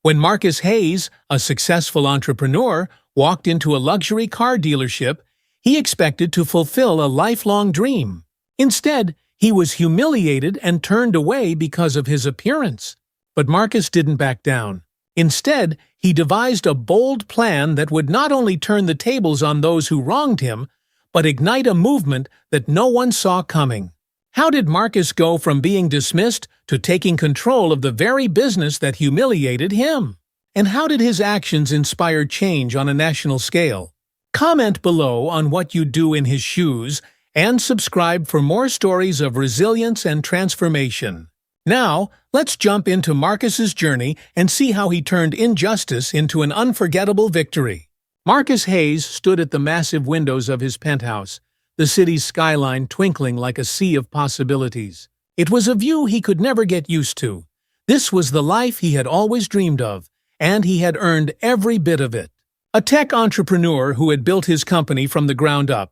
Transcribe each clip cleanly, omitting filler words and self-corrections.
When Marcus Hayes, a successful entrepreneur, walked into a luxury car dealership, he expected to fulfill a lifelong dream. Instead, he was humiliated and turned away because of his appearance. But Marcus didn't back down. Instead, he devised a bold plan that would not only turn the tables on those who wronged him, but ignite a movement that no one saw coming. How did Marcus go from being dismissed to taking control of the very business that humiliated him? And how did his actions inspire change on a national scale? Comment below on what you'd do in his shoes, and subscribe for more stories of resilience and transformation. Now, let's jump into Marcus's journey and see how he turned injustice into an unforgettable victory. Marcus Hayes stood at the massive windows of his penthouse, the city's skyline twinkling like a sea of possibilities. It was a view he could never get used to. This was the life he had always dreamed of, and he had earned every bit of it. A tech entrepreneur who had built his company from the ground up,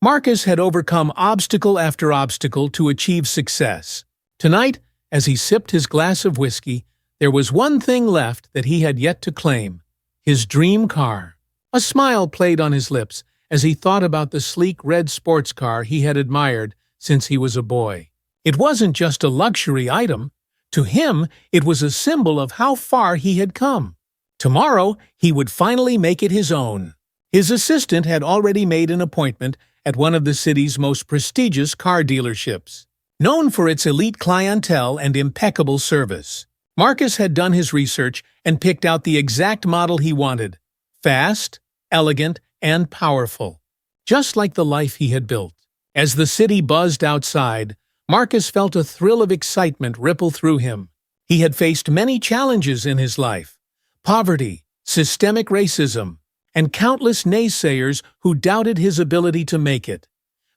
Marcus had overcome obstacle after obstacle to achieve success. Tonight, as he sipped his glass of whiskey, there was one thing left that he had yet to claim: his dream car. A smile played on his lips as he thought about the sleek red sports car he had admired since he was a boy. It wasn't just a luxury item. To him, it was a symbol of how far he had come. Tomorrow, he would finally make it his own. His assistant had already made an appointment at one of the city's most prestigious car dealerships. Known for its elite clientele and impeccable service, Marcus had done his research and picked out the exact model he wanted: fast, elegant, and powerful, just like the life he had built. As the city buzzed outside, Marcus felt a thrill of excitement ripple through him. He had faced many challenges in his life: poverty, systemic racism, and countless naysayers who doubted his ability to make it.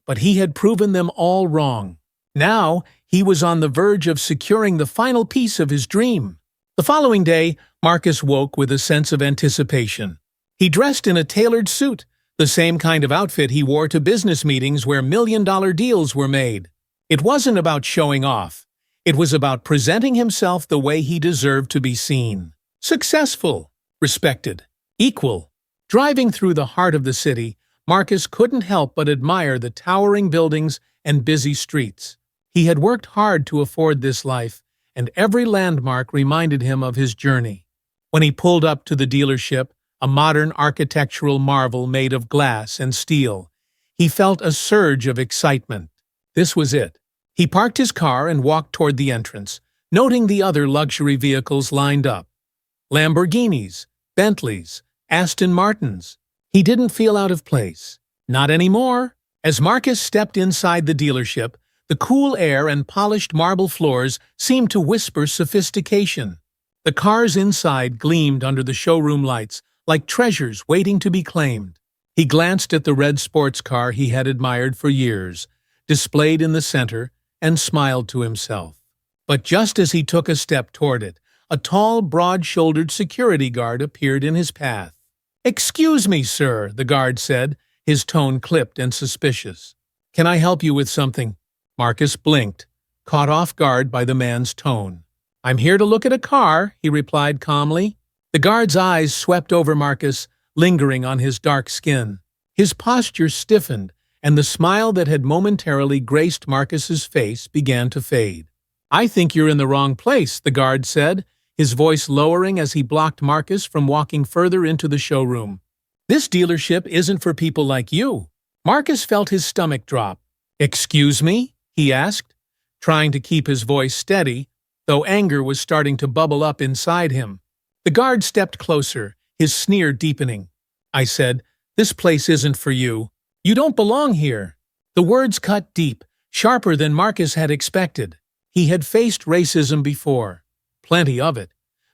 But he had proven them all wrong. Now, he was on the verge of securing the final piece of his dream. The following day, Marcus woke with a sense of anticipation. He dressed in a tailored suit, the same kind of outfit he wore to business meetings where million-dollar deals were made. It wasn't about showing off. It was about presenting himself the way he deserved to be seen: successful, respected, equal. Driving through the heart of the city, Marcus couldn't help but admire the towering buildings and busy streets. He had worked hard to afford this life, and every landmark reminded him of his journey. When he pulled up to the dealership, a modern architectural marvel made of glass and steel, he felt a surge of excitement. This was it. He parked his car and walked toward the entrance, noting the other luxury vehicles lined up: Lamborghinis, Bentleys, Aston Martins. He didn't feel out of place. Not anymore. As Marcus stepped inside the dealership, the cool air and polished marble floors seemed to whisper sophistication. The cars inside gleamed under the showroom lights like treasures waiting to be claimed. He glanced at the red sports car he had admired for years, displayed in the center, and smiled to himself. But just as he took a step toward it, a tall, broad-shouldered security guard appeared in his path. "Excuse me, sir," the guard said, his tone clipped and suspicious. "Can I help you with something?" Marcus blinked, caught off guard by the man's tone. "I'm here to look at a car," he replied calmly. The guard's eyes swept over Marcus, lingering on his dark skin. His posture stiffened, and the smile that had momentarily graced Marcus's face began to fade. "I think you're in the wrong place," the guard said, his voice lowering as he blocked Marcus from walking further into the showroom. "This dealership isn't for people like you." Marcus felt his stomach drop. "Excuse me?" he asked, trying to keep his voice steady, though anger was starting to bubble up inside him. The guard stepped closer, his sneer deepening. "I said, this place isn't for you. You don't belong here." The words cut deep, sharper than Marcus had expected. He had faced racism before, plenty of it,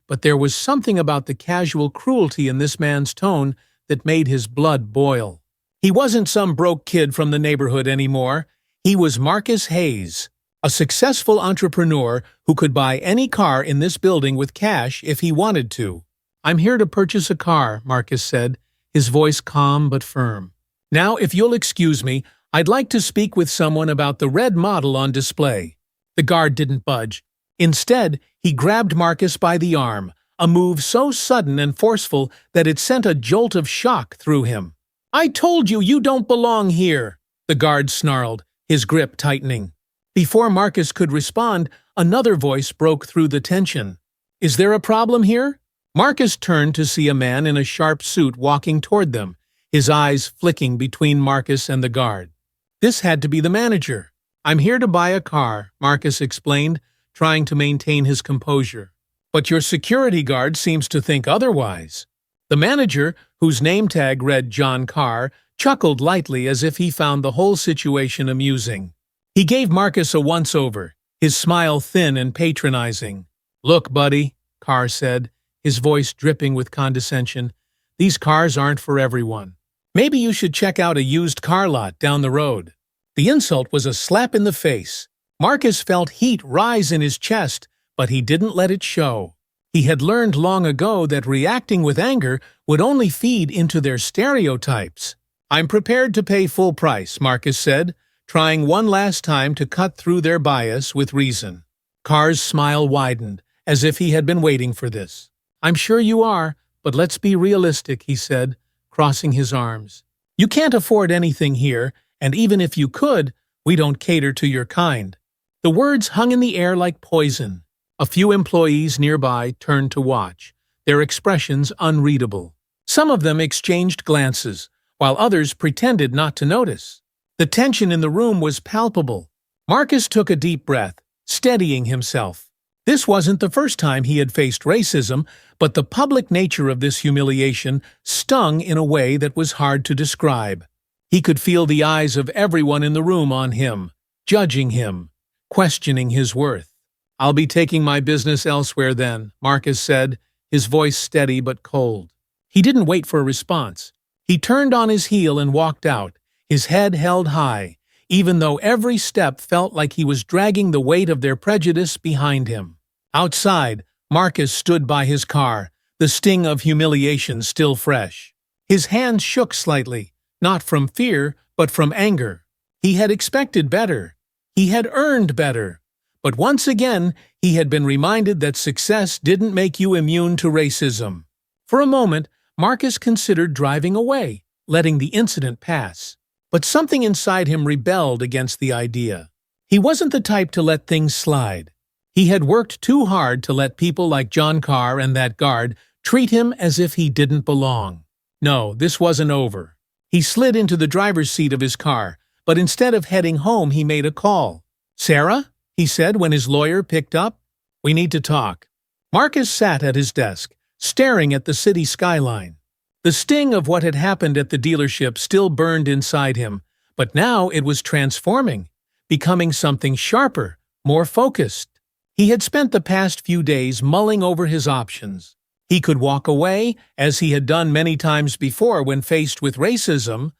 but there was something about the casual cruelty in this man's tone that made his blood boil. He wasn't some broke kid from the neighborhood anymore. He was Marcus Hayes, a successful entrepreneur who could buy any car in this building with cash if he wanted to. "I'm here to purchase a car," Marcus said, his voice calm but firm. "Now, if you'll excuse me, I'd like to speak with someone about the red model on display." The guard didn't budge. Instead, he grabbed Marcus by the arm, a move so sudden and forceful that it sent a jolt of shock through him. "I told you you don't belong here," the guard snarled, his grip tightening. Before Marcus could respond, another voice broke through the tension. "Is there a problem here?" Marcus turned to see a man in a sharp suit walking toward them, his eyes flicking between Marcus and the guard. This had to be the manager. "I'm here to buy a car," Marcus explained, trying to maintain his composure. "But your security guard seems to think otherwise." The manager, whose name tag read John Carr, chuckled lightly as if he found the whole situation amusing. He gave Marcus a once-over, his smile thin and patronizing. "Look, buddy," Carr said, his voice dripping with condescension, "these cars aren't for everyone. Maybe you should check out a used car lot down the road." The insult was a slap in the face. Marcus felt heat rise in his chest, but he didn't let it show. He had learned long ago that reacting with anger would only feed into their stereotypes. "I'm prepared to pay full price," Marcus said, trying one last time to cut through their bias with reason. Carr's smile widened, as if he had been waiting for this. "I'm sure you are, but let's be realistic," he said, crossing his arms. "You can't afford anything here, and even if you could, we don't cater to your kind." The words hung in the air like poison. A few employees nearby turned to watch, their expressions unreadable. Some of them exchanged glances, while others pretended not to notice. The tension in the room was palpable. Marcus took a deep breath, steadying himself. This wasn't the first time he had faced racism, but the public nature of this humiliation stung in a way that was hard to describe. He could feel the eyes of everyone in the room on him, judging him, questioning his worth. "I'll be taking my business elsewhere then," Marcus said, his voice steady but cold. He didn't wait for a response. He turned on his heel and walked out, his head held high, even though every step felt like he was dragging the weight of their prejudice behind him. Outside, Marcus stood by his car, the sting of humiliation still fresh. His hands shook slightly, not from fear, but from anger. He had expected better. He had earned better. But once again, he had been reminded that success didn't make you immune to racism. For a moment, Marcus considered driving away, letting the incident pass. But something inside him rebelled against the idea. He wasn't the type to let things slide. He had worked too hard to let people like John Carr and that guard treat him as if he didn't belong. No, this wasn't over. He slid into the driver's seat of his car, but instead of heading home, he made a call. "Sarah?" he said when his lawyer picked up. "We need to talk." Marcus sat at his desk, staring at the city skyline. The sting of what had happened at the dealership still burned inside him, but now it was transforming, becoming something sharper, more focused. He had spent the past few days mulling over his options. He could walk away, as he had done many times before when faced with racism,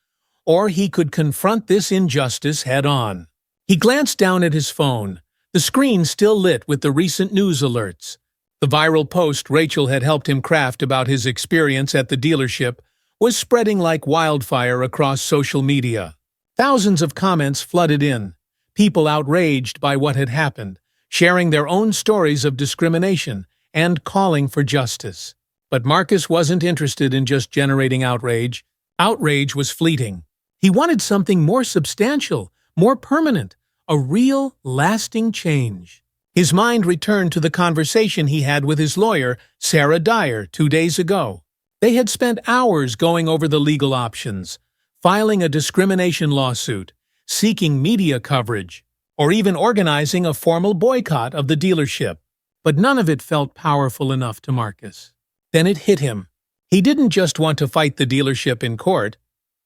or he could confront this injustice head-on. He glanced down at his phone, the screen still lit with the recent news alerts. The viral post Rachel had helped him craft about his experience at the dealership was spreading like wildfire across social media. Thousands of comments flooded in, people outraged by what had happened, sharing their own stories of discrimination and calling for justice. But Marcus wasn't interested in just generating outrage. Outrage was fleeting. He wanted something more substantial, more permanent, a real, lasting change. His mind returned to the conversation he had with his lawyer, Sarah Dyer, 2 days ago. They had spent hours going over the legal options, filing a discrimination lawsuit, seeking media coverage, or even organizing a formal boycott of the dealership. But none of it felt powerful enough to Marcus. Then it hit him. He didn't just want to fight the dealership in court.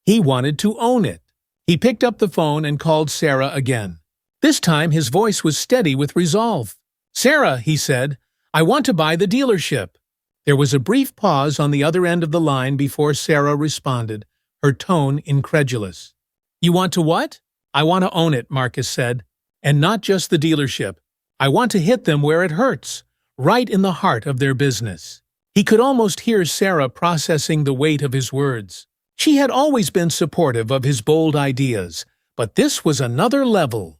He wanted to own it. He picked up the phone and called Sarah again. This time his voice was steady with resolve. "Sarah," he said, "I want to buy the dealership." There was a brief pause on the other end of the line before Sarah responded, her tone incredulous. "You want to what?" "I want to own it," Marcus said. "And not just the dealership. I want to hit them where it hurts, right in the heart of their business." He could almost hear Sarah processing the weight of his words. She had always been supportive of his bold ideas, but this was another level.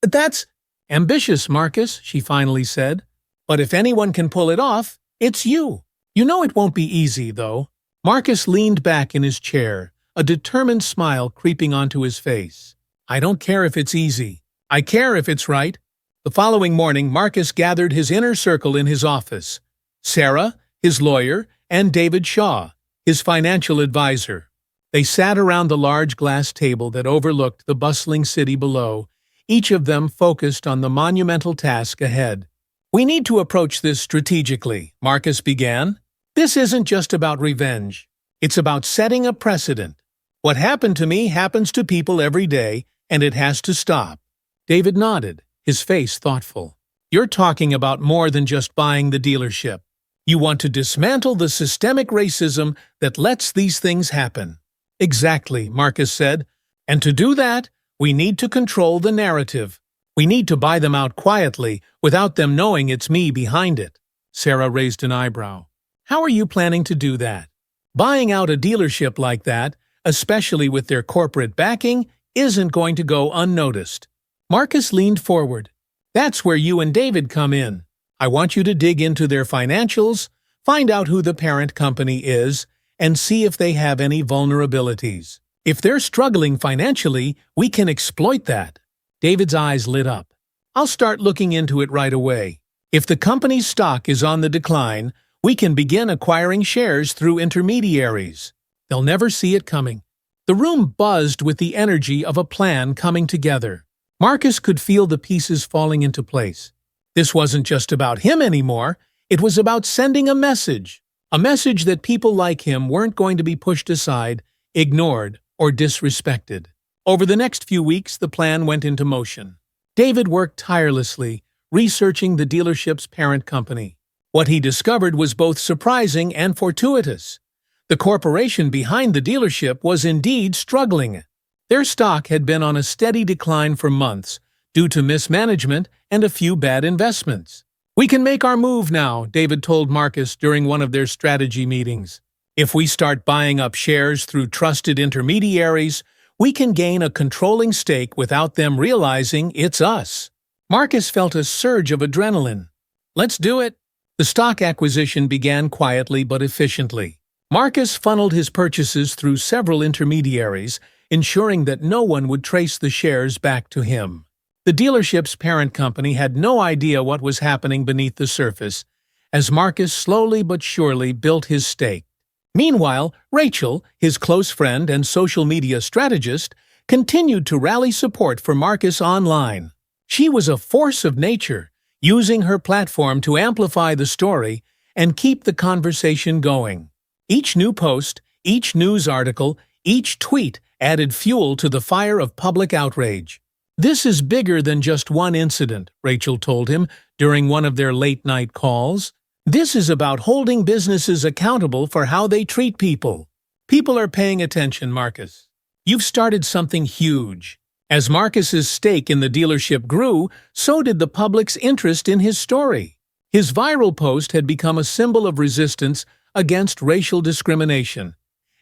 "That's ambitious, Marcus," she finally said. "But if anyone can pull it off, It's you. You know it won't be easy, though. Marcus leaned back in his chair, a determined smile creeping onto his face. I don't care if it's easy. I care if it's right. The following morning, Marcus gathered his inner circle in his office. Sarah, his lawyer, and David Shaw, his financial advisor. They sat around the large glass table that overlooked the bustling city below, each of them focused on the monumental task ahead. We need to approach this strategically, Marcus began. This isn't just about revenge. It's about setting a precedent. What happened to me happens to people every day, and it has to stop. David nodded, his face thoughtful. You're talking about more than just buying the dealership. You want to dismantle the systemic racism that lets these things happen. Exactly, Marcus said. And to do that, we need to control the narrative. We need to buy them out quietly, without them knowing it's me behind it. Sarah raised an eyebrow. How are you planning to do that? Buying out a dealership like that, especially with their corporate backing, isn't going to go unnoticed. Marcus leaned forward. That's where you and David come in. I want you to dig into their financials, find out who the parent company is, and see if they have any vulnerabilities. If they're struggling financially, we can exploit that. David's eyes lit up. I'll start looking into it right away. If the company's stock is on the decline, we can begin acquiring shares through intermediaries. They'll never see it coming. The room buzzed with the energy of a plan coming together. Marcus could feel the pieces falling into place. This wasn't just about him anymore. It was about sending a message that people like him weren't going to be pushed aside, ignored, or disrespected. Over the next few weeks, the plan went into motion. David worked tirelessly, researching the dealership's parent company. What he discovered was both surprising and fortuitous. The corporation behind the dealership was indeed struggling. Their stock had been on a steady decline for months, due to mismanagement and a few bad investments. We can make our move now, David told Marcus during one of their strategy meetings. If we start buying up shares through trusted intermediaries, we can gain a controlling stake without them realizing it's us. Marcus felt a surge of adrenaline. Let's do it. The stock acquisition began quietly but efficiently. Marcus funneled his purchases through several intermediaries, ensuring that no one would trace the shares back to him. The dealership's parent company had no idea what was happening beneath the surface, as Marcus slowly but surely built his stake. Meanwhile, Rachel, his close friend and social media strategist, continued to rally support for Marcus online. She was a force of nature, using her platform to amplify the story and keep the conversation going. Each new post, each news article, each tweet added fuel to the fire of public outrage. This is bigger than just one incident, Rachel told him during one of their late-night calls. This is about holding businesses accountable for how they treat people. People are paying attention, Marcus. You've started something huge. As Marcus's stake in the dealership grew, so did the public's interest in his story. His viral post had become a symbol of resistance against racial discrimination,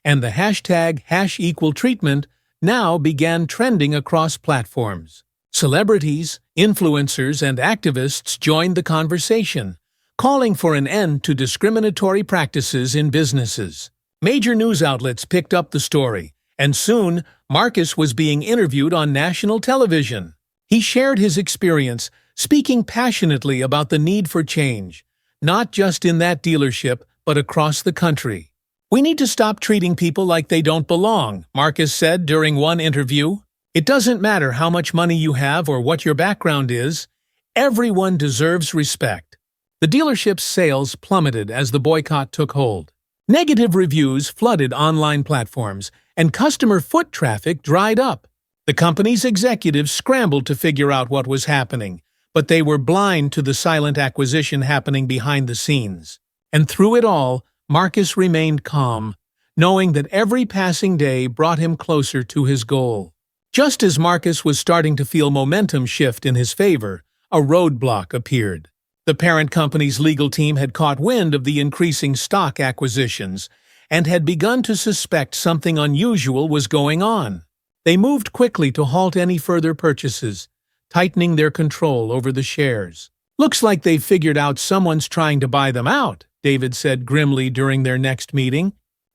and the hashtag #EqualTreatment now began trending across platforms. Celebrities, influencers, and activists joined the conversation, calling for an end to discriminatory practices in businesses. Major news outlets picked up the story, and soon Marcus was being interviewed on national television. He shared his experience, speaking passionately about the need for change, not just in that dealership, but across the country. We need to stop treating people like they don't belong, Marcus said during one interview. It doesn't matter how much money you have or what your background is. Everyone deserves respect. The dealership's sales plummeted as the boycott took hold. Negative reviews flooded online platforms, and customer foot traffic dried up. The company's executives scrambled to figure out what was happening, but they were blind to the silent acquisition happening behind the scenes. And through it all, Marcus remained calm, knowing that every passing day brought him closer to his goal. Just as Marcus was starting to feel momentum shift in his favor, a roadblock appeared. The parent company's legal team had caught wind of the increasing stock acquisitions and had begun to suspect something unusual was going on. They moved quickly to halt any further purchases, tightening their control over the shares. Looks like they've figured out someone's trying to buy them out, David said grimly during their next meeting.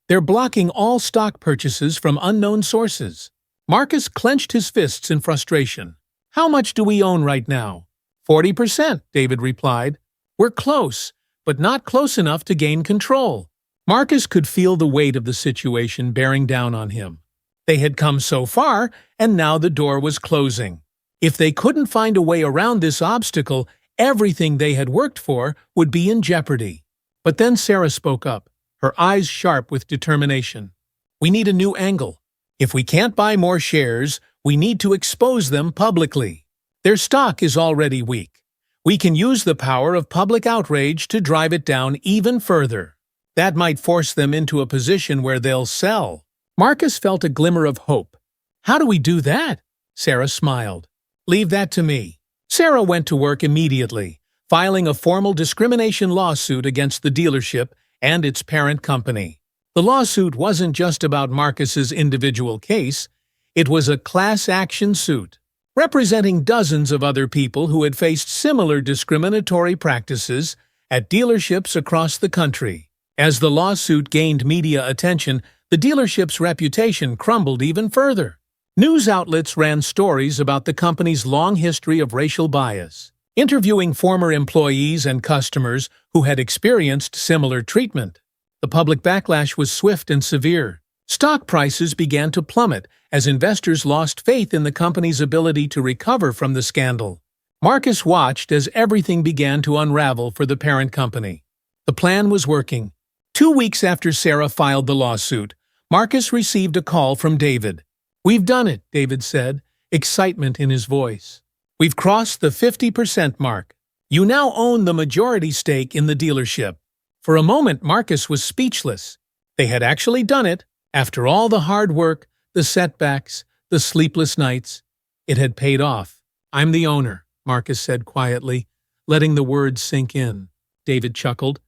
"They're blocking all stock purchases from unknown sources." Marcus clenched his fists in frustration. "How much do we own right now?" 40%, David replied. "We're close, but not close enough to gain control." Marcus could feel the weight of the situation bearing down on him. They had come so far, and now the door was closing. If they couldn't find a way around this obstacle, everything they had worked for would be in jeopardy. But then Sarah spoke up, her eyes sharp with determination. "We need a new angle. If we can't buy more shares, we need to expose them publicly. Their stock is already weak. We can use the power of public outrage to drive it down even further. That might force them into a position where they'll sell." Marcus felt a glimmer of hope. "How do we do that?" Sarah smiled. "Leave that to me." Sarah went to work immediately, filing a formal discrimination lawsuit against the dealership and its parent company. The lawsuit wasn't just about Marcus's individual case, it was a class action suit, representing dozens of other people who had faced similar discriminatory practices at dealerships across the country. As the lawsuit gained media attention, the dealership's reputation crumbled even further. News outlets ran stories about the company's long history of racial bias, interviewing former employees and customers who had experienced similar treatment. The public backlash was swift and severe. Stock prices began to plummet as investors lost faith in the company's ability to recover from the scandal. Marcus watched as everything began to unravel for the parent company. The plan was working. 2 weeks after Sarah filed the lawsuit, Marcus received a call from David. "We've done it," David said, excitement in his voice. "We've crossed the 50% mark. You now own the majority stake in the dealership." For a moment, Marcus was speechless. They had actually done it. After all the hard work, the setbacks, the sleepless nights, it had paid off. "I'm the owner," Marcus said quietly, letting the words sink in. David chuckled.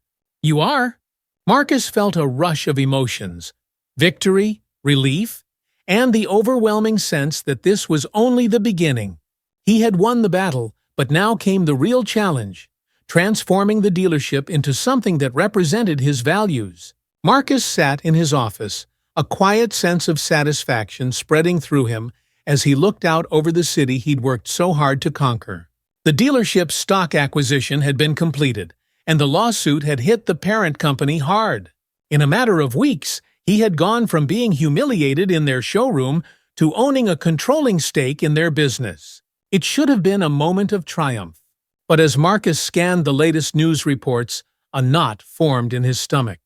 "You are?" Marcus felt a rush of emotions: victory, relief, and the overwhelming sense that this was only the beginning. He had won the battle, but now came the real challenge: transforming the dealership into something that represented his values. Marcus sat in his office, a quiet sense of satisfaction spreading through him as he looked out over the city he'd worked so hard to conquer. The dealership's stock acquisition had been completed, and the lawsuit had hit the parent company hard. In a matter of weeks, he had gone from being humiliated in their showroom to owning a controlling stake in their business. It should have been a moment of triumph. But as Marcus scanned the latest news reports, a knot formed in his stomach.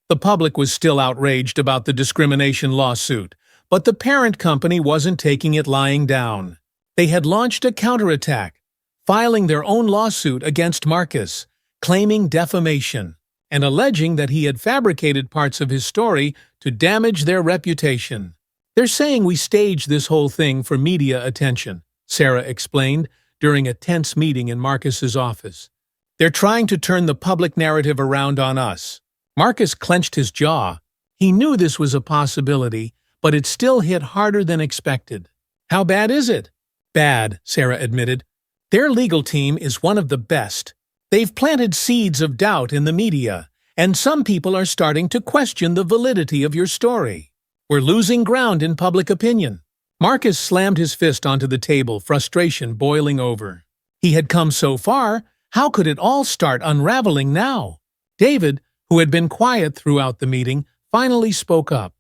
The public was still outraged about the discrimination lawsuit, but the parent company wasn't taking it lying down. They had launched a counterattack, filing their own lawsuit against Marcus, claiming defamation, and alleging that he had fabricated parts of his story to damage their reputation. "They're saying we staged this whole thing for media attention," Sarah explained during a tense meeting in Marcus's office. "They're trying to turn the public narrative around on us." Marcus clenched his jaw. He knew this was a possibility, but it still hit harder than expected. "How bad is it?" "Bad," Sarah admitted. "Their legal team is one of the best. They've planted seeds of doubt in the media, and some people are starting to question the validity of your story. We're losing ground in public opinion." Marcus slammed his fist onto the table, frustration boiling over. He had come so far, how could it all start unraveling now? David, who had been quiet throughout the meeting, finally spoke up.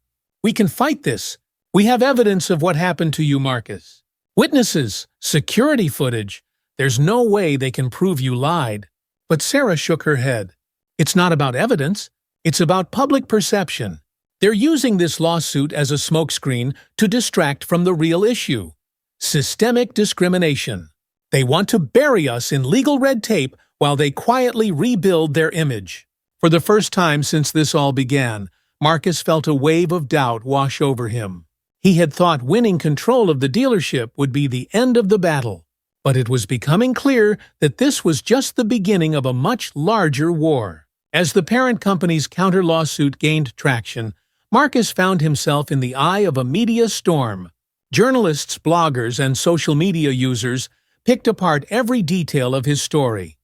"We can fight this. We have evidence of what happened to you, Marcus. Witnesses, security footage. There's no way they can prove you lied." But Sarah shook her head. "It's not about evidence. It's about public perception. They're using this lawsuit as a smokescreen to distract from the real issue: systemic discrimination. They want to bury us in legal red tape while they quietly rebuild their image." For the first time since this all began, Marcus felt a wave of doubt wash over him. He had thought winning control of the dealership would be the end of the battle. But it was becoming clear that this was just the beginning of a much larger war. As the parent company's counter-lawsuit gained traction, Marcus found himself in the eye of a media storm. Journalists, bloggers, and social media users picked apart every detail of his story,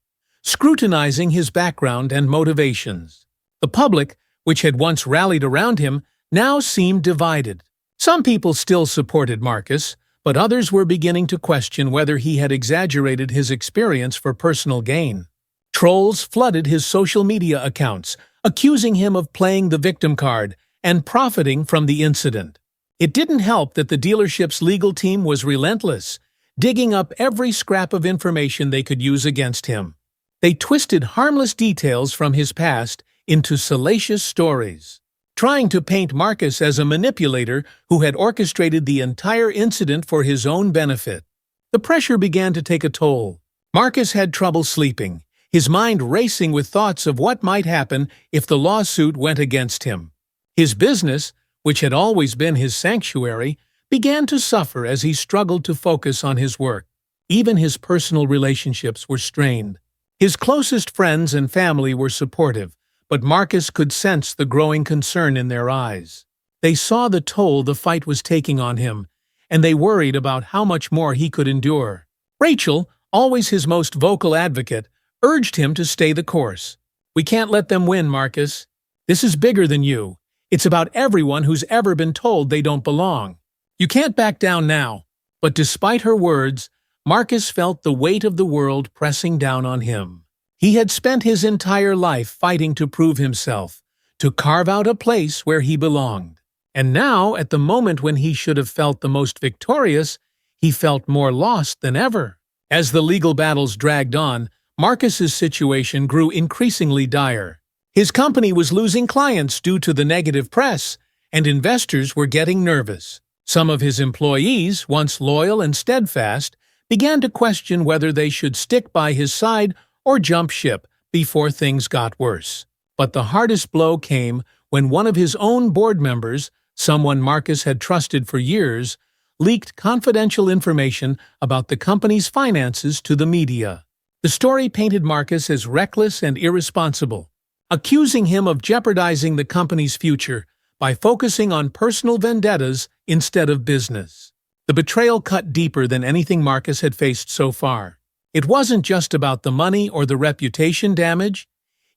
scrutinizing his background and motivations. The public, which had once rallied around him, now seemed divided. Some people still supported Marcus, but others were beginning to question whether he had exaggerated his experience for personal gain. Trolls flooded his social media accounts, accusing him of playing the victim card and profiting from the incident. It didn't help that the dealership's legal team was relentless, digging up every scrap of information they could use against him. They twisted harmless details from his past into salacious stories, trying to paint Marcus as a manipulator who had orchestrated the entire incident for his own benefit. The pressure began to take a toll. Marcus had trouble sleeping, his mind racing with thoughts of what might happen if the lawsuit went against him. His business, which had always been his sanctuary, began to suffer as he struggled to focus on his work. Even his personal relationships were strained. His closest friends and family were supportive, but Marcus could sense the growing concern in their eyes. They saw the toll the fight was taking on him, and they worried about how much more he could endure. Rachel, always his most vocal advocate, urged him to stay the course. "We can't let them win, Marcus. This is bigger than you. It's about everyone who's ever been told they don't belong. You can't back down now." But despite her words, Marcus felt the weight of the world pressing down on him. He had spent his entire life fighting to prove himself, to carve out a place where he belonged. And now, at the moment when he should have felt the most victorious, he felt more lost than ever. As the legal battles dragged on, Marcus's situation grew increasingly dire. His company was losing clients due to the negative press, and investors were getting nervous. Some of his employees, once loyal and steadfast, began to question whether they should stick by his side or jump ship before things got worse. But the hardest blow came when one of his own board members, someone Marcus had trusted for years, leaked confidential information about the company's finances to the media. The story painted Marcus as reckless and irresponsible, accusing him of jeopardizing the company's future by focusing on personal vendettas instead of business. The betrayal cut deeper than anything Marcus had faced so far. It wasn't just about the money or the reputation damage.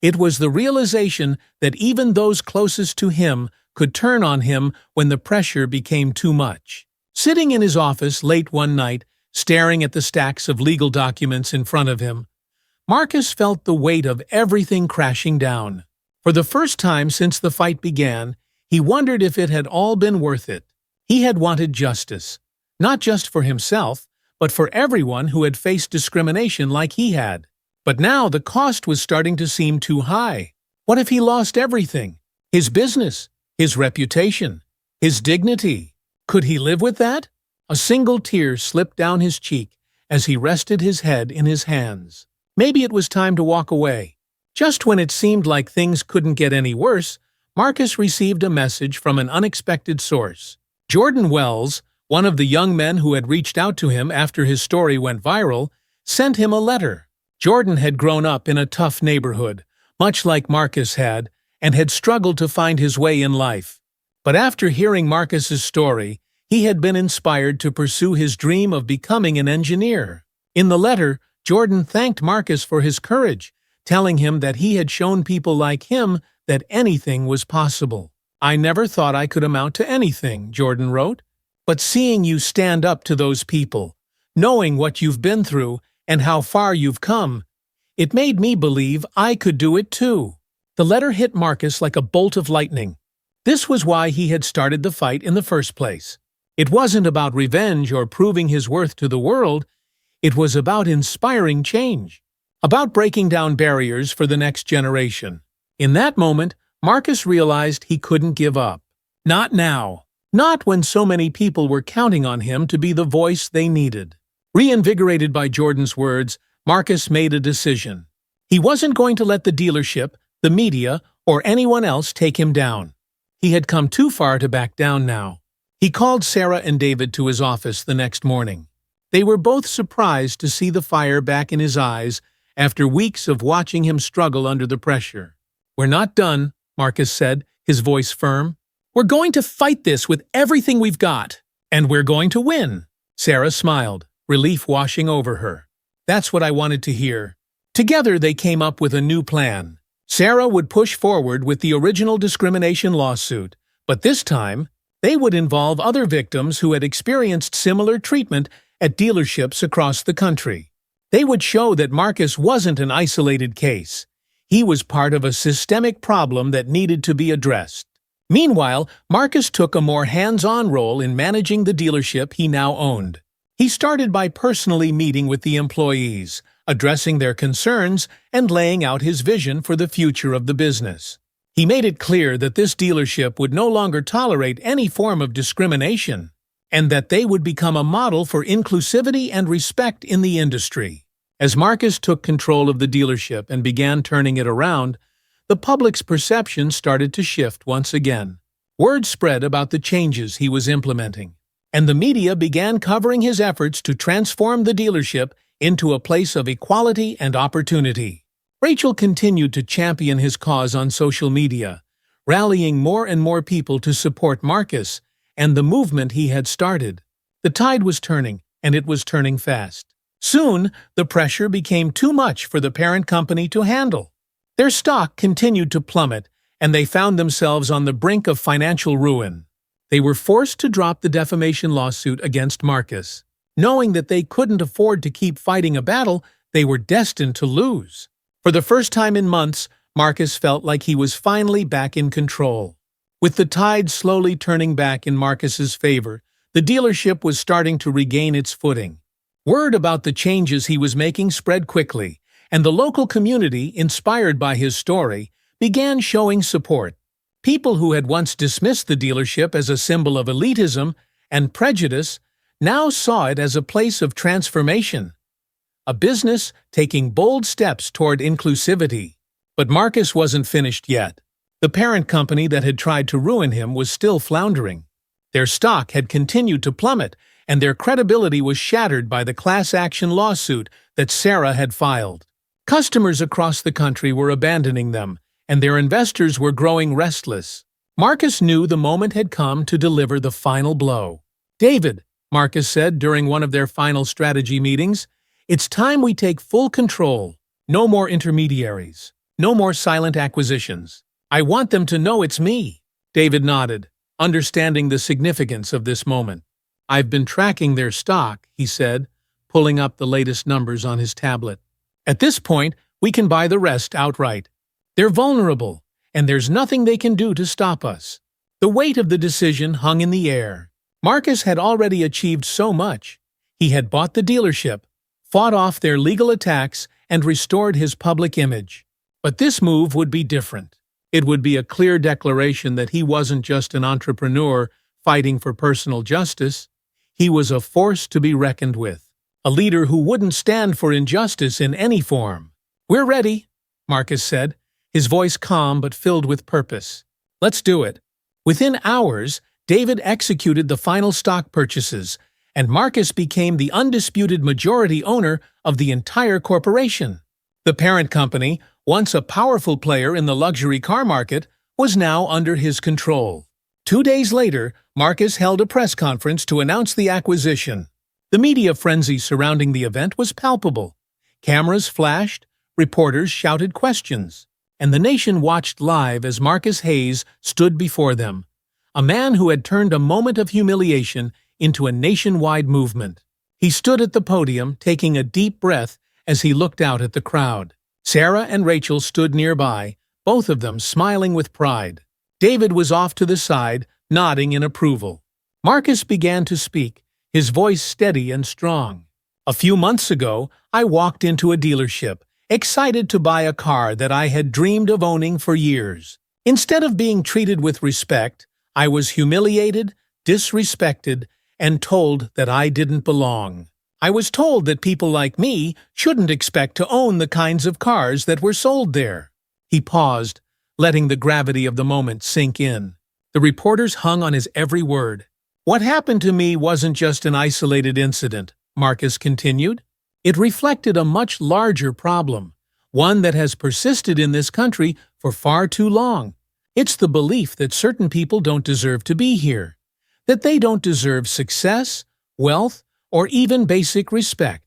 It was the realization that even those closest to him could turn on him when the pressure became too much. Sitting in his office late one night, staring at the stacks of legal documents in front of him, Marcus felt the weight of everything crashing down. For the first time since the fight began, he wondered if it had all been worth it. He had wanted justice, not just for himself, but for everyone who had faced discrimination like he had. But now the cost was starting to seem too high. What if he lost everything? His business, his reputation, his dignity. Could he live with that? A single tear slipped down his cheek as he rested his head in his hands. Maybe it was time to walk away. Just when it seemed like things couldn't get any worse, Marcus received a message from an unexpected source. Jordan Wells, one of the young men who had reached out to him after his story went viral, sent him a letter. Jordan had grown up in a tough neighborhood, much like Marcus had, and had struggled to find his way in life. But after hearing Marcus's story, he had been inspired to pursue his dream of becoming an engineer. In the letter, Jordan thanked Marcus for his courage, telling him that he had shown people like him that anything was possible. "I never thought I could amount to anything," Jordan wrote. "But seeing you stand up to those people, knowing what you've been through and how far you've come, it made me believe I could do it too." The letter hit Marcus like a bolt of lightning. This was why he had started the fight in the first place. It wasn't about revenge or proving his worth to the world. It was about inspiring change, about breaking down barriers for the next generation. In that moment, Marcus realized he couldn't give up. Not now. Not when so many people were counting on him to be the voice they needed. Reinvigorated by Jordan's words, Marcus made a decision. He wasn't going to let the dealership, the media, or anyone else take him down. He had come too far to back down now. He called Sarah and David to his office the next morning. They were both surprised to see the fire back in his eyes after weeks of watching him struggle under the pressure. "We're not done," Marcus said, his voice firm. "We're going to fight this with everything we've got. And we're going to win." Sarah smiled, relief washing over her. "That's what I wanted to hear." Together they came up with a new plan. Sarah would push forward with the original discrimination lawsuit, but this time, they would involve other victims who had experienced similar treatment at dealerships across the country. They would show that Marcus wasn't an isolated case. He was part of a systemic problem that needed to be addressed. Meanwhile, Marcus took a more hands-on role in managing the dealership he now owned. He started by personally meeting with the employees, addressing their concerns, and laying out his vision for the future of the business. He made it clear that this dealership would no longer tolerate any form of discrimination, and that they would become a model for inclusivity and respect in the industry. As Marcus took control of the dealership and began turning it around, the public's perception started to shift once again. Word spread about the changes he was implementing, and the media began covering his efforts to transform the dealership into a place of equality and opportunity. Rachel continued to champion his cause on social media, rallying more and more people to support Marcus and the movement he had started. The tide was turning, and it was turning fast. Soon, the pressure became too much for the parent company to handle. Their stock continued to plummet, and they found themselves on the brink of financial ruin. They were forced to drop the defamation lawsuit against Marcus. Knowing that they couldn't afford to keep fighting a battle they were destined to lose. For the first time in months, Marcus felt like he was finally back in control. With the tide slowly turning back in Marcus's favor, the dealership was starting to regain its footing. Word about the changes he was making spread quickly, and the local community, inspired by his story, began showing support. People who had once dismissed the dealership as a symbol of elitism and prejudice now saw it as a place of transformation, a business taking bold steps toward inclusivity. But Marcus wasn't finished yet. The parent company that had tried to ruin him was still floundering. Their stock had continued to plummet, and their credibility was shattered by the class action lawsuit that Sarah had filed. Customers across the country were abandoning them, and their investors were growing restless. Marcus knew the moment had come to deliver the final blow. "David," Marcus said during one of their final strategy meetings, "it's time we take full control. No more intermediaries. No more silent acquisitions. I want them to know it's me." David nodded, understanding the significance of this moment. "I've been tracking their stock," he said, pulling up the latest numbers on his tablet. "At this point, we can buy the rest outright. They're vulnerable, and there's nothing they can do to stop us." The weight of the decision hung in the air. Marcus had already achieved so much. He had bought the dealership, fought off their legal attacks, and restored his public image. But this move would be different. It would be a clear declaration that he wasn't just an entrepreneur fighting for personal justice. He was a force to be reckoned with, a leader who wouldn't stand for injustice in any form. "We're ready," Marcus said, his voice calm but filled with purpose. "Let's do it." Within hours, David executed the final stock purchases, and Marcus became the undisputed majority owner of the entire corporation. The parent company, once a powerful player in the luxury car market, was now under his control. 2 days later, Marcus held a press conference to announce the acquisition. The media frenzy surrounding the event was palpable. Cameras flashed, reporters shouted questions, and the nation watched live as Marcus Hayes stood before them, a man who had turned a moment of humiliation into a nationwide movement. He stood at the podium, taking a deep breath as he looked out at the crowd. Sarah and Rachel stood nearby, both of them smiling with pride. David was off to the side, nodding in approval. Marcus began to speak, his voice steady and strong. "A few months ago, I walked into a dealership, excited to buy a car that I had dreamed of owning for years. Instead of being treated with respect, I was humiliated, disrespected, and told that I didn't belong. I was told that people like me shouldn't expect to own the kinds of cars that were sold there." He paused, letting the gravity of the moment sink in. The reporters hung on his every word. "What happened to me wasn't just an isolated incident," Marcus continued. "It reflected a much larger problem, one that has persisted in this country for far too long. It's the belief that certain people don't deserve to be here, that they don't deserve success, wealth, or even basic respect.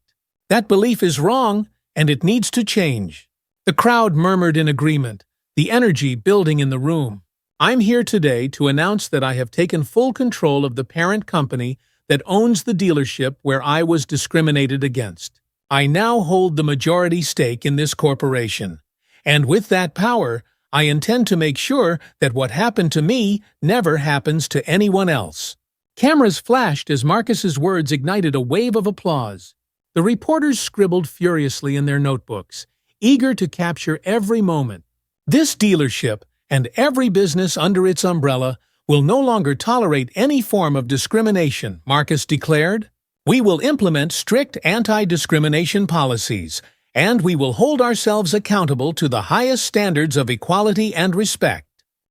That belief is wrong, and it needs to change." The crowd murmured in agreement, the energy building in the room. I'm here today to announce that I have taken full control of the parent company that owns the dealership where I was discriminated against. I now hold the majority stake in this corporation. And with that power, I intend to make sure that what happened to me never happens to anyone else. Cameras flashed as Marcus's words ignited a wave of applause. The reporters scribbled furiously in their notebooks, eager to capture every moment. This dealership, and every business under its umbrella, will no longer tolerate any form of discrimination, Marcus declared. We will implement strict anti-discrimination policies, and we will hold ourselves accountable to the highest standards of equality and respect.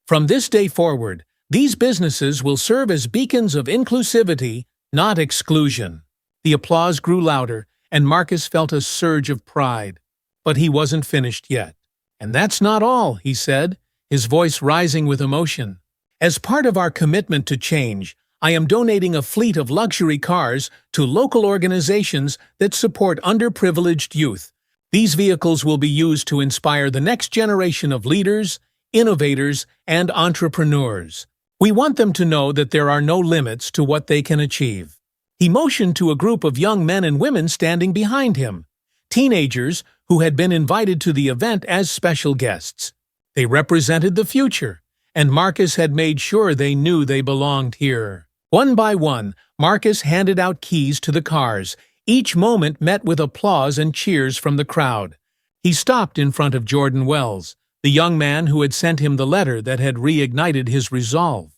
From this day forward, these businesses will serve as beacons of inclusivity, not exclusion. The applause grew louder, and Marcus felt a surge of pride. But he wasn't finished yet. And that's not all, he said, his voice rising with emotion. As part of our commitment to change, I am donating a fleet of luxury cars to local organizations that support underprivileged youth. These vehicles will be used to inspire the next generation of leaders, innovators, and entrepreneurs. We want them to know that there are no limits to what they can achieve. He motioned to a group of young men and women standing behind him, teenagers who had been invited to the event as special guests. They represented the future, and Marcus had made sure they knew they belonged here. One by one, Marcus handed out keys to the cars, each moment met with applause and cheers from the crowd. He stopped in front of Jordan Wells, the young man who had sent him the letter that had reignited his resolve.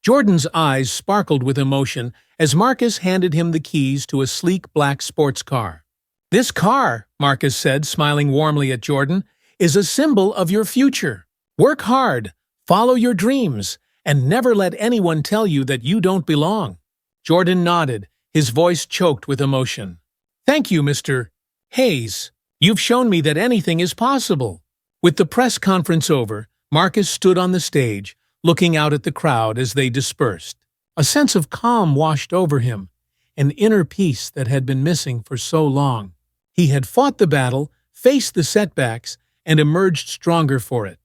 Jordan's eyes sparkled with emotion as Marcus handed him the keys to a sleek black sports car. This car, Marcus said, smiling warmly at Jordan, is a symbol of your future. Work hard, follow your dreams, and never let anyone tell you that you don't belong. Jordan nodded, his voice choked with emotion. Thank you, Mr. Hayes. You've shown me that anything is possible. With the press conference over, Marcus stood on the stage, looking out at the crowd as they dispersed. A sense of calm washed over him, an inner peace that had been missing for so long. He had fought the battle, faced the setbacks, and emerged stronger for it.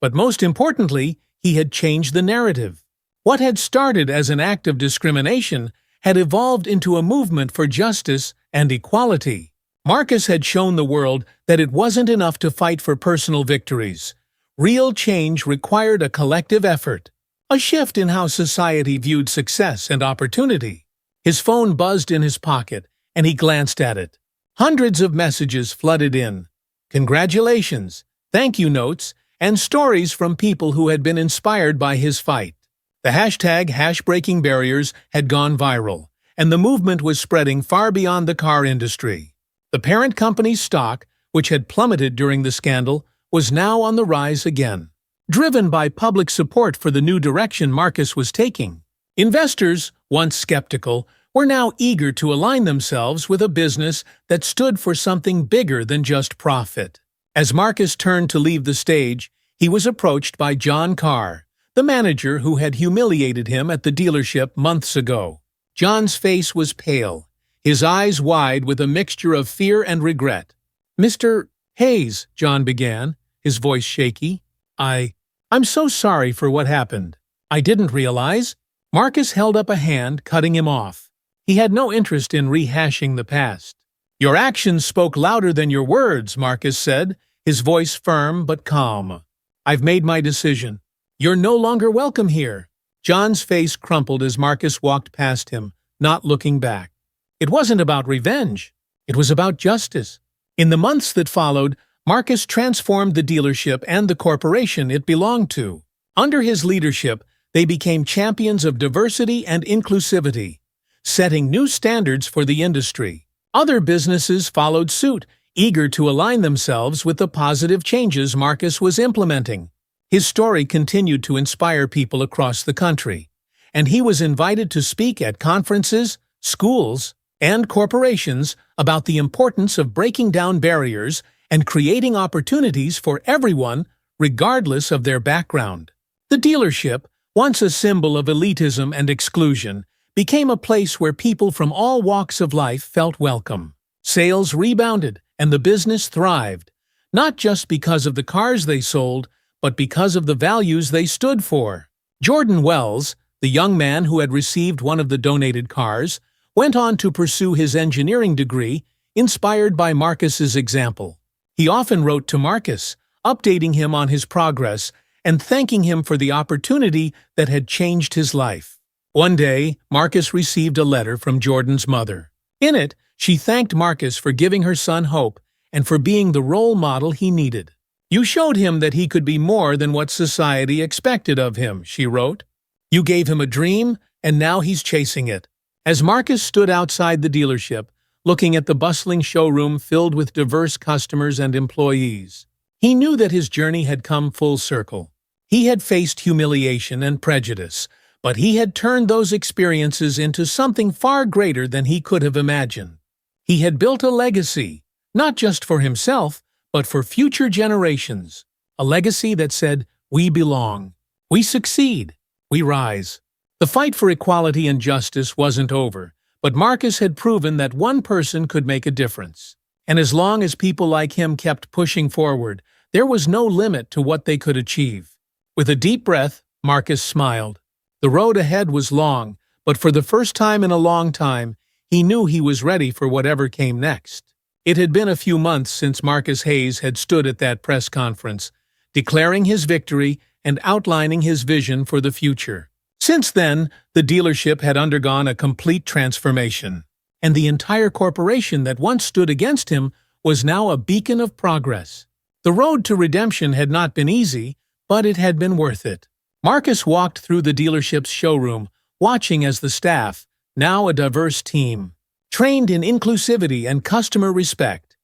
But most importantly, he had changed the narrative. What had started as an act of discrimination had evolved into a movement for justice and equality. Marcus had shown the world that it wasn't enough to fight for personal victories. Real change required a collective effort, a shift in how society viewed success and opportunity. His phone buzzed in his pocket, and he glanced at it. Hundreds of messages flooded in. Congratulations, thank you notes, and stories from people who had been inspired by his fight. The hashtag #BreakingBarriers had gone viral, and the movement was spreading far beyond the car industry. The parent company's stock, which had plummeted during the scandal, was now on the rise again, driven by public support for the new direction Marcus was taking. Investors, once skeptical, were now eager to align themselves with a business that stood for something bigger than just profit. As Marcus turned to leave the stage, he was approached by John Carr, the manager who had humiliated him at the dealership months ago. John's face was pale, his eyes wide with a mixture of fear and regret. "Mr. Hayes," John began, his voice shaky, I'm so sorry for what happened. I didn't realize." Marcus held up a hand, cutting him off. He had no interest in rehashing the past. "Your actions spoke louder than your words," Marcus said, his voice firm but calm. "I've made my decision. You're no longer welcome here." John's face crumpled as Marcus walked past him, not looking back. It wasn't about revenge. It was about justice. In the months that followed, Marcus transformed the dealership and the corporation it belonged to. Under his leadership, they became champions of diversity and inclusivity, setting new standards for the industry. Other businesses followed suit, eager to align themselves with the positive changes Marcus was implementing. His story continued to inspire people across the country, and he was invited to speak at conferences, schools, and corporations about the importance of breaking down barriers and creating opportunities for everyone, regardless of their background. The dealership, once a symbol of elitism and exclusion, became a place where people from all walks of life felt welcome. Sales rebounded, and the business thrived, not just because of the cars they sold, but because of the values they stood for. Jordan Wells, the young man who had received one of the donated cars, went on to pursue his engineering degree, inspired by Marcus's example. He often wrote to Marcus, updating him on his progress and thanking him for the opportunity that had changed his life. One day, Marcus received a letter from Jordan's mother. In it, she thanked Marcus for giving her son hope and for being the role model he needed. "You showed him that he could be more than what society expected of him," she wrote. "You gave him a dream, and now he's chasing it." As Marcus stood outside the dealership, looking at the bustling showroom filled with diverse customers and employees, he knew that his journey had come full circle. He had faced humiliation and prejudice, but he had turned those experiences into something far greater than he could have imagined. He had built a legacy, not just for himself, but for future generations. A legacy that said, "We belong. We succeed. We rise." The fight for equality and justice wasn't over, but Marcus had proven that one person could make a difference. And as long as people like him kept pushing forward, there was no limit to what they could achieve. With a deep breath, Marcus smiled. The road ahead was long, but for the first time in a long time, he knew he was ready for whatever came next. It had been a few months since Marcus Hayes had stood at that press conference, declaring his victory and outlining his vision for the future. Since then, the dealership had undergone a complete transformation, and the entire corporation that once stood against him was now a beacon of progress. The road to redemption had not been easy, but it had been worth it. Marcus walked through the dealership's showroom, watching as the staff, now a diverse team, trained in inclusivity and customer respect,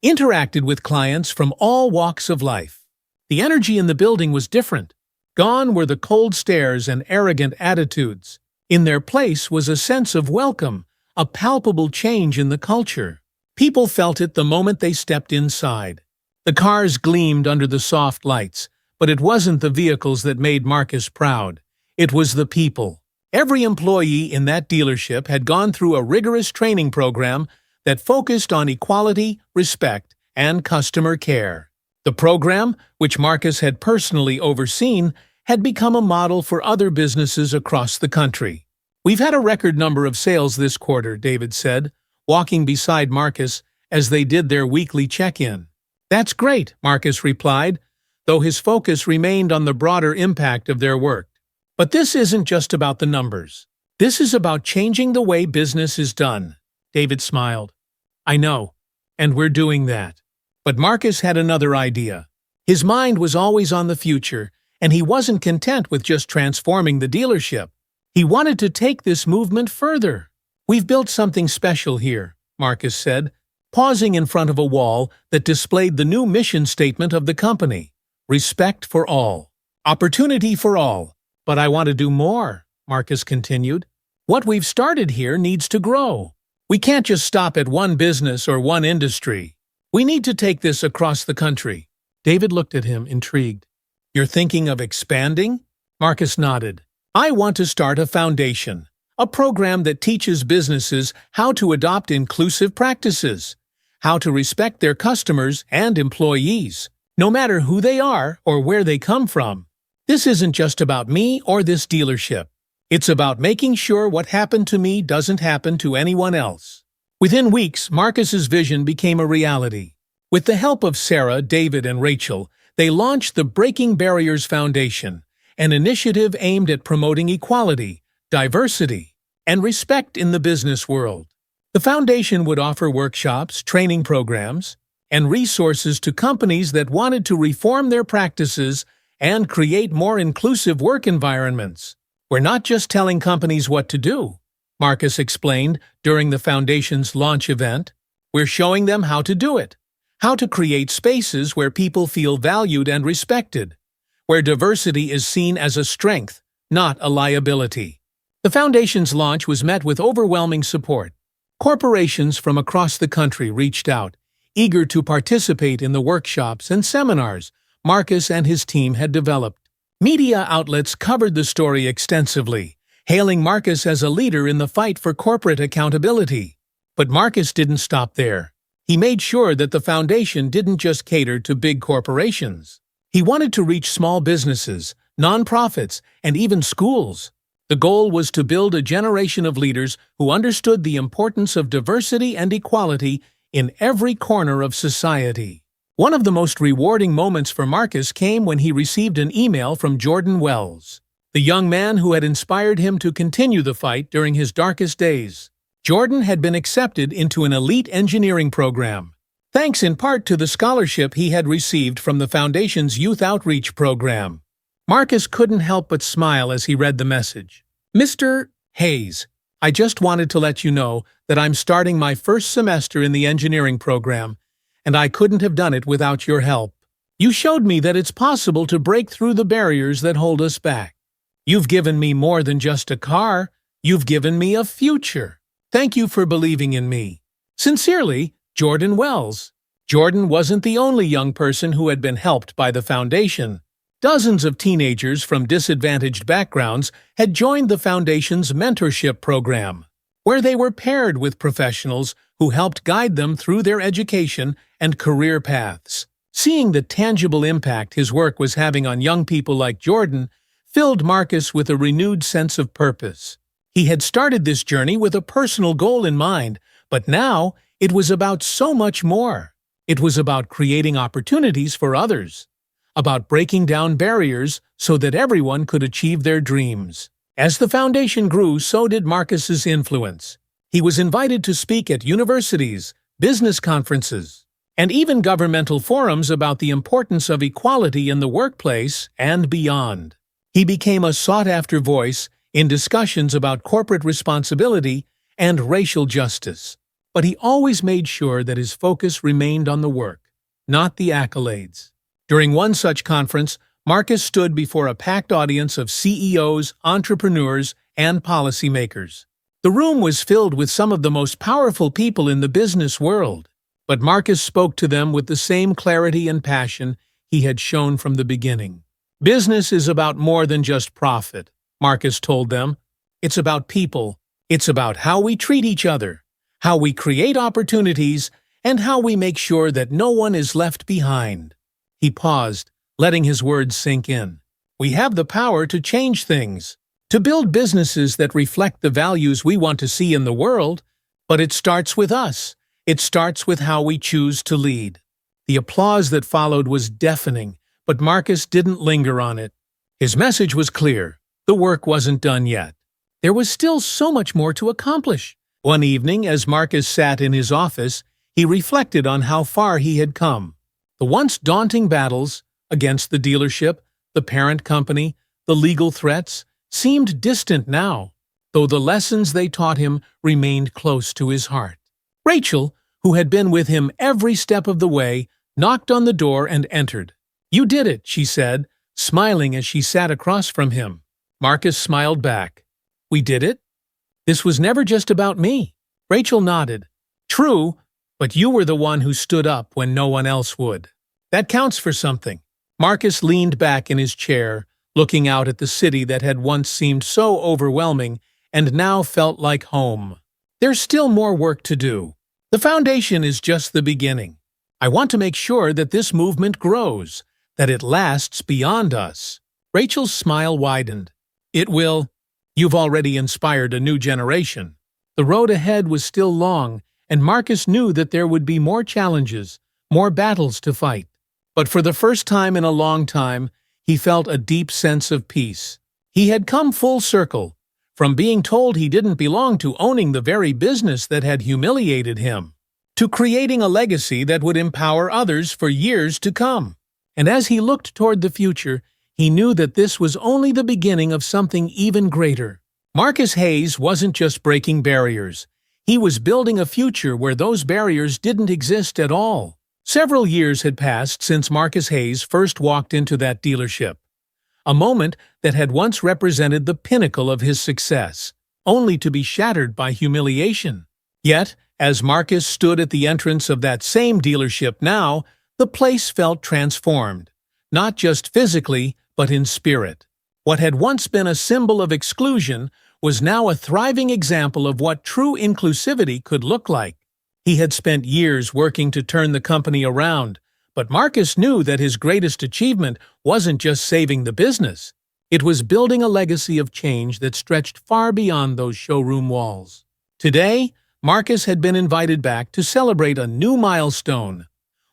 interacted with clients from all walks of life. The energy in the building was different. Gone were the cold stares and arrogant attitudes. In their place was a sense of welcome, a palpable change in the culture. People felt it the moment they stepped inside. The cars gleamed under the soft lights, but it wasn't the vehicles that made Marcus proud. It was the people. Every employee in that dealership had gone through a rigorous training program that focused on equality, respect, and customer care. The program, which Marcus had personally overseen, had become a model for other businesses across the country. "We've had a record number of sales this quarter," David said, walking beside Marcus as they did their weekly check-in. "That's great," Marcus replied, though his focus remained on the broader impact of their work. "But this isn't just about the numbers. This is about changing the way business is done." David smiled. "I know, and we're doing that." But Marcus had another idea. His mind was always on the future, and he wasn't content with just transforming the dealership. He wanted to take this movement further. "We've built something special here," Marcus said, pausing in front of a wall that displayed the new mission statement of the company. "Respect for all. Opportunity for all. But I want to do more," Marcus continued. "What we've started here needs to grow. We can't just stop at one business or one industry. We need to take this across the country." David looked at him, intrigued. "You're thinking of expanding?" Marcus nodded. "I want to start a foundation, a program that teaches businesses how to adopt inclusive practices, how to respect their customers and employees, no matter who they are or where they come from. This isn't just about me or this dealership. It's about making sure what happened to me doesn't happen to anyone else." Within weeks, Marcus's vision became a reality. With the help of Sarah, David, and Rachel, they launched the Breaking Barriers Foundation, an initiative aimed at promoting equality, diversity, and respect in the business world. The foundation would offer workshops, training programs, and resources to companies that wanted to reform their practices and create more inclusive work environments. "We're not just telling companies what to do," Marcus explained during the foundation's launch event. "We're showing them how to do it, how to create spaces where people feel valued and respected, where diversity is seen as a strength, not a liability." The foundation's launch was met with overwhelming support. Corporations from across the country reached out, eager to participate in the workshops and seminars Marcus and his team had developed. Media outlets covered the story extensively, hailing Marcus as a leader in the fight for corporate accountability. But Marcus didn't stop there. He made sure that the foundation didn't just cater to big corporations. He wanted to reach small businesses, nonprofits, and even schools. The goal was to build a generation of leaders who understood the importance of diversity and equality in every corner of society. One of the most rewarding moments for Marcus came when he received an email from Jordan Wells, the young man who had inspired him to continue the fight during his darkest days. Jordan had been accepted into an elite engineering program, thanks in part to the scholarship he had received from the Foundation's Youth Outreach program. Marcus couldn't help but smile as he read the message. "Mr. Hayes, I just wanted to let you know that I'm starting my first semester in the engineering program, and I couldn't have done it without your help. You showed me that it's possible to break through the barriers that hold us back. You've given me more than just a car, you've given me a future. Thank you for believing in me. Sincerely, Jordan Wells." Jordan wasn't the only young person who had been helped by the Foundation. Dozens of teenagers from disadvantaged backgrounds had joined the Foundation's mentorship program, where they were paired with professionals who helped guide them through their education and career paths. Seeing the tangible impact his work was having on young people like Jordan filled Marcus with a renewed sense of purpose. He had started this journey with a personal goal in mind, but now it was about so much more. It was about creating opportunities for others, about breaking down barriers so that everyone could achieve their dreams. As the Foundation grew, so did Marcus's influence. He was invited to speak at universities, business conferences, and even governmental forums about the importance of equality in the workplace and beyond. He became a sought-after voice in discussions about corporate responsibility and racial justice. But he always made sure that his focus remained on the work, not the accolades. During one such conference, Marcus stood before a packed audience of CEOs, entrepreneurs, and policymakers. The room was filled with some of the most powerful people in the business world, but Marcus spoke to them with the same clarity and passion he had shown from the beginning. "Business is about more than just profit," Marcus told them. "It's about people. It's about how we treat each other, how we create opportunities, and how we make sure that no one is left behind." He paused, letting his words sink in. "We have the power to change things, to build businesses that reflect the values we want to see in the world, but it starts with us. It starts with how we choose to lead." The applause that followed was deafening, but Marcus didn't linger on it. His message was clear. The work wasn't done yet. There was still so much more to accomplish. One evening, as Marcus sat in his office, he reflected on how far he had come. The once daunting battles against the dealership, the parent company, the legal threats seemed distant now, though the lessons they taught him remained close to his heart. Rachel, who had been with him every step of the way, knocked on the door and entered. "You did it," she said, smiling as she sat across from him. Marcus smiled back. "We did it? This was never just about me." Rachel nodded. "True, but you were the one who stood up when no one else would. That counts for something." Marcus leaned back in his chair, looking out at the city that had once seemed so overwhelming and now felt like home. "There's still more work to do. The Foundation is just the beginning. I want to make sure that this movement grows, that it lasts beyond us." Rachel's smile widened. "It will. You've already inspired a new generation." The road ahead was still long, and Marcus knew that there would be more challenges, more battles to fight. But for the first time in a long time, he felt a deep sense of peace. He had come full circle, from being told he didn't belong to owning the very business that had humiliated him, to creating a legacy that would empower others for years to come. And as he looked toward the future, he knew that this was only the beginning of something even greater. Marcus Hayes wasn't just breaking barriers. He was building a future where those barriers didn't exist at all. Several years had passed since Marcus Hayes first walked into that dealership, a moment that had once represented the pinnacle of his success, only to be shattered by humiliation. Yet, as Marcus stood at the entrance of that same dealership now, the place felt transformed, not just physically, but in spirit. What had once been a symbol of exclusion was now a thriving example of what true inclusivity could look like. He had spent years working to turn the company around, But Marcus knew that his greatest achievement wasn't just saving the business. It was building a legacy of change that stretched far beyond those showroom walls. Today, Marcus had been invited back to celebrate a new milestone,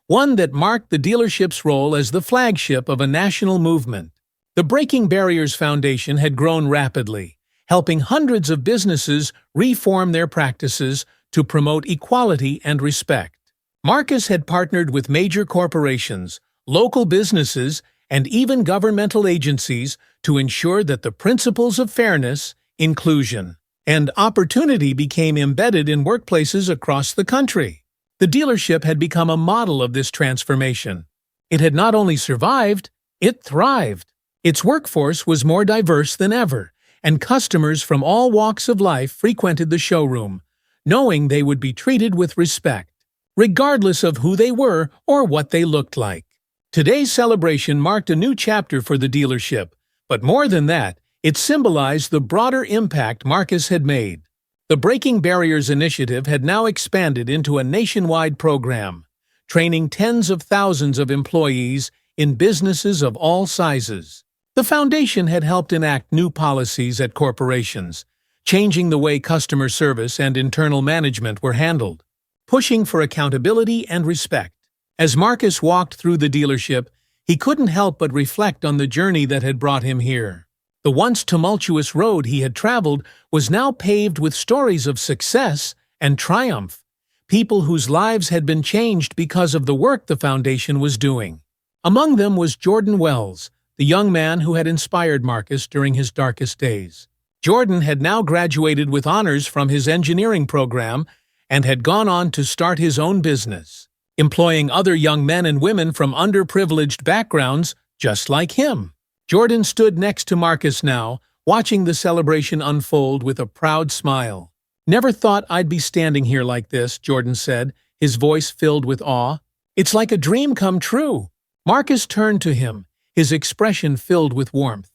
one that marked the dealership's role as the flagship of a national movement. The Breaking Barriers Foundation had grown rapidly, helping hundreds of businesses reform their practices to promote equality and respect. Marcus had partnered with major corporations, local businesses, and even governmental agencies to ensure that the principles of fairness, inclusion, and opportunity became embedded in workplaces across the country. The dealership had become a model of this transformation. It had not only survived, it thrived. Its workforce was more diverse than ever, and customers from all walks of life frequented the showroom, knowing they would be treated with respect, regardless of who they were or what they looked like. Today's celebration marked a new chapter for the dealership, but more than that, it symbolized the broader impact Marcus had made. The Breaking Barriers initiative had now expanded into a nationwide program, training tens of thousands of employees in businesses of all sizes. The foundation had helped enact new policies at corporations, changing the way customer service and internal management were handled, pushing for accountability and respect. As Marcus walked through the dealership, he couldn't help but reflect on the journey that had brought him here. The once tumultuous road he had traveled was now paved with stories of success and triumph, people whose lives had been changed because of the work the foundation was doing. Among them was Jordan Wells, the young man who had inspired Marcus during his darkest days. Jordan had now graduated with honors from his engineering program and had gone on to start his own business, employing other young men and women from underprivileged backgrounds just like him. Jordan stood next to Marcus now, watching the celebration unfold with a proud smile. "Never thought I'd be standing here like this," Jordan said, his voice filled with awe. "It's like a dream come true." Marcus turned to him, his expression filled with warmth.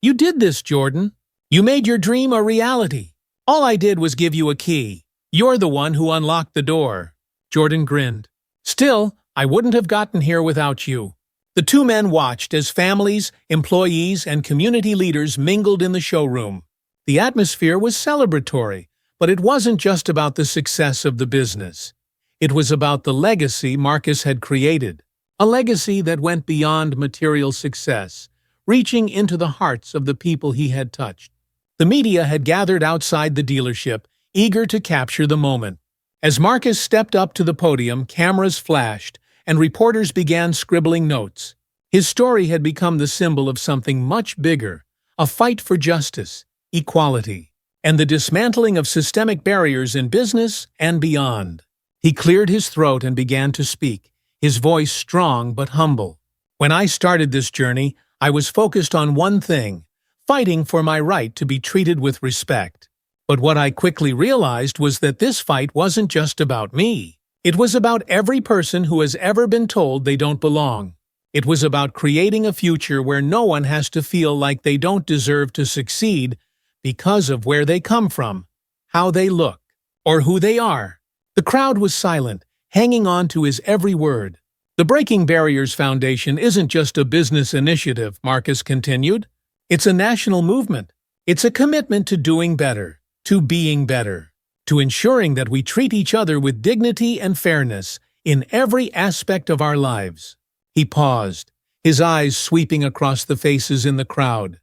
"You did this, Jordan. You made your dream a reality. All I did was give you a key. You're the one who unlocked the door." Jordan grinned. "Still, I wouldn't have gotten here without you." The two men watched as families, employees, and community leaders mingled in the showroom. The atmosphere was celebratory, but it wasn't just about the success of the business. It was about the legacy Marcus had created, a legacy that went beyond material success, reaching into the hearts of the people he had touched. The media had gathered outside the dealership, eager to capture the moment. As Marcus stepped up to the podium, cameras flashed, and reporters began scribbling notes. His story had become the symbol of something much bigger, a fight for justice, equality, and the dismantling of systemic barriers in business and beyond. He cleared his throat and began to speak, his voice strong but humble. "When I started this journey, I was focused on one thing, fighting for my right to be treated with respect. But what I quickly realized was that this fight wasn't just about me. It was about every person who has ever been told they don't belong. It was about creating a future where no one has to feel like they don't deserve to succeed because of where they come from, how they look, or who they are." The crowd was silent, hanging on to his every word. "The Breaking Barriers Foundation isn't just a business initiative," Marcus continued. "It's a national movement. It's a commitment to doing better, to being better, to ensuring that we treat each other with dignity and fairness in every aspect of our lives." He paused, his eyes sweeping across the faces in the crowd.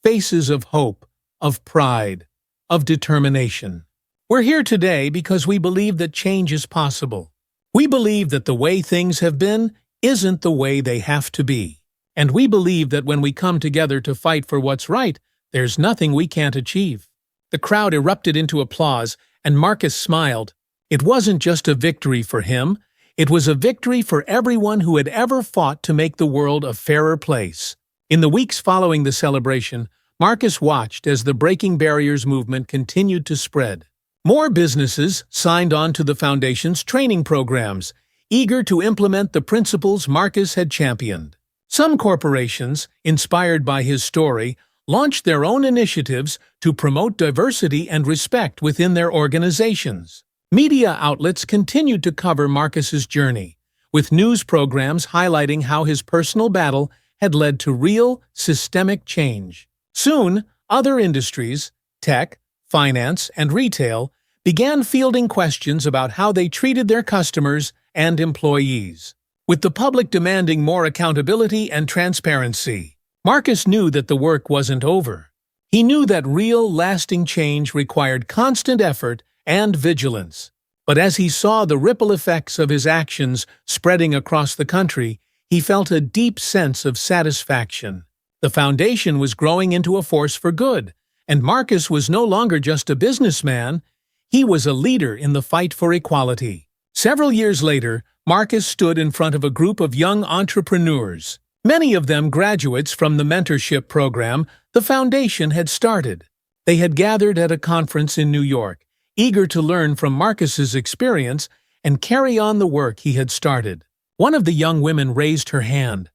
Faces of hope, of pride, of determination. "We're here today because we believe that change is possible. We believe that the way things have been isn't the way they have to be. And we believe that when we come together to fight for what's right, there's nothing we can't achieve." The crowd erupted into applause, and Marcus smiled. It wasn't just a victory for him. It was a victory for everyone who had ever fought to make the world a fairer place. In the weeks following the celebration, Marcus watched as the Breaking Barriers movement continued to spread. More businesses signed on to the foundation's training programs, eager to implement the principles Marcus had championed. Some corporations, inspired by his story, launched their own initiatives to promote diversity and respect within their organizations. Media outlets continued to cover Marcus's journey, with news programs highlighting how his personal battle had led to real, systemic change. Soon, other industries, tech, finance, and retail, began fielding questions about how they treated their customers and employees. With the public demanding more accountability and transparency, Marcus knew that the work wasn't over. He knew that real, lasting change required constant effort and vigilance. But as he saw the ripple effects of his actions spreading across the country, he felt a deep sense of satisfaction. The foundation was growing into a force for good, and Marcus was no longer just a businessman, he was a leader in the fight for equality. Several years later, Marcus stood in front of a group of young entrepreneurs, many of them graduates from the mentorship program the foundation had started. They had gathered at a conference in New York, eager to learn from Marcus's experience and carry on the work he had started. One of the young women raised her hand.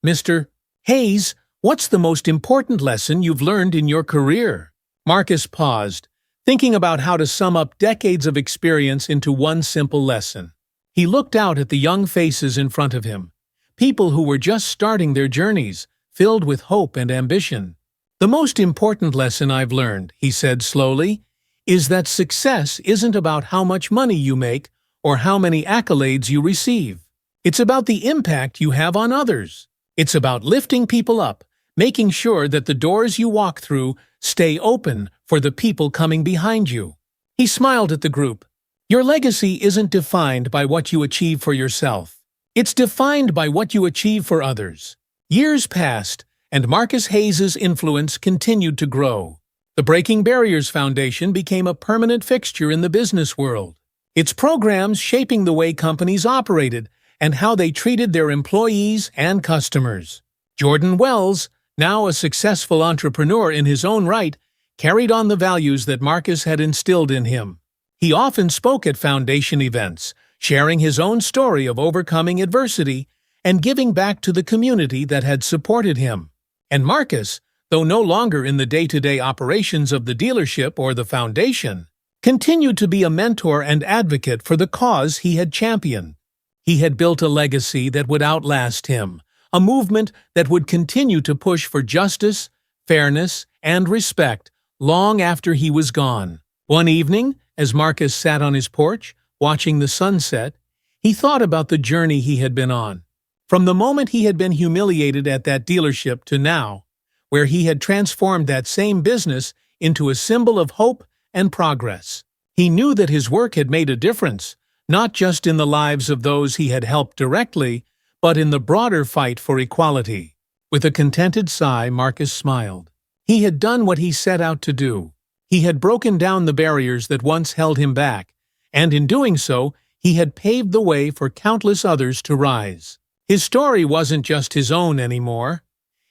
"Mr. Hayes, what's the most important lesson you've learned in your career?" Marcus paused, thinking about how to sum up decades of experience into one simple lesson. He looked out at the young faces in front of him, people who were just starting their journeys, filled with hope and ambition. "The most important lesson I've learned," he said slowly, "is that success isn't about how much money you make or how many accolades you receive. It's about the impact you have on others. It's about lifting people up, making sure that the doors you walk through stay open for the people coming behind you." He smiled at the group. "Your legacy isn't defined by what you achieve for yourself. It's defined by what you achieve for others." Years passed, and Marcus Hayes's influence continued to grow. The Breaking Barriers Foundation became a permanent fixture in the business world, its programs shaping the way companies operated and how they treated their employees and customers. Jordan Wells, now a successful entrepreneur in his own right, carried on the values that Marcus had instilled in him. He often spoke at foundation events, sharing his own story of overcoming adversity and giving back to the community that had supported him. And Marcus, though no longer in the day-to-day operations of the dealership or the foundation, continued to be a mentor and advocate for the cause he had championed. He had built a legacy that would outlast him, a movement that would continue to push for justice, fairness, and respect long after he was gone. One evening, as Marcus sat on his porch, watching the sunset, he thought about the journey he had been on. From the moment he had been humiliated at that dealership to now, where he had transformed that same business into a symbol of hope and progress. He knew that his work had made a difference, not just in the lives of those he had helped directly, but in the broader fight for equality. With a contented sigh, Marcus smiled. He had done what he set out to do. He had broken down the barriers that once held him back, and in doing so, he had paved the way for countless others to rise. His story wasn't just his own anymore.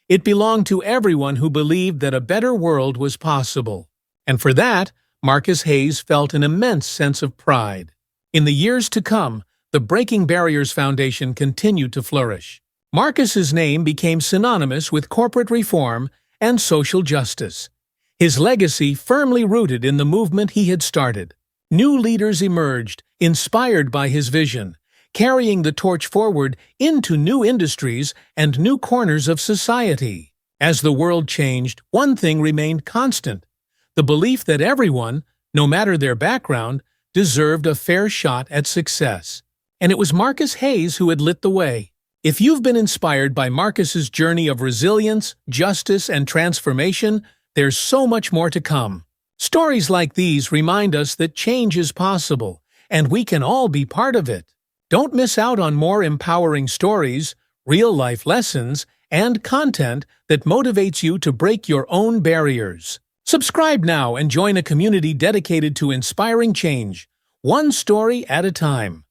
It belonged to everyone who believed that a better world was possible. And for that, Marcus Hayes felt an immense sense of pride. In the years to come, the Breaking Barriers Foundation continued to flourish. Marcus's name became synonymous with corporate reform and social justice. His legacy firmly rooted in the movement he had started. New leaders emerged, inspired by his vision, carrying the torch forward into new industries and new corners of society. As the world changed, one thing remained constant: the belief that everyone, no matter their background, deserved a fair shot at success. And it was Marcus Hayes who had lit the way. If you've been inspired by Marcus's journey of resilience, justice, and transformation, there's so much more to come. Stories like these remind us that change is possible, and we can all be part of it. Don't miss out on more empowering stories, real-life lessons, and content that motivates you to break your own barriers. Subscribe now and join a community dedicated to inspiring change, one story at a time.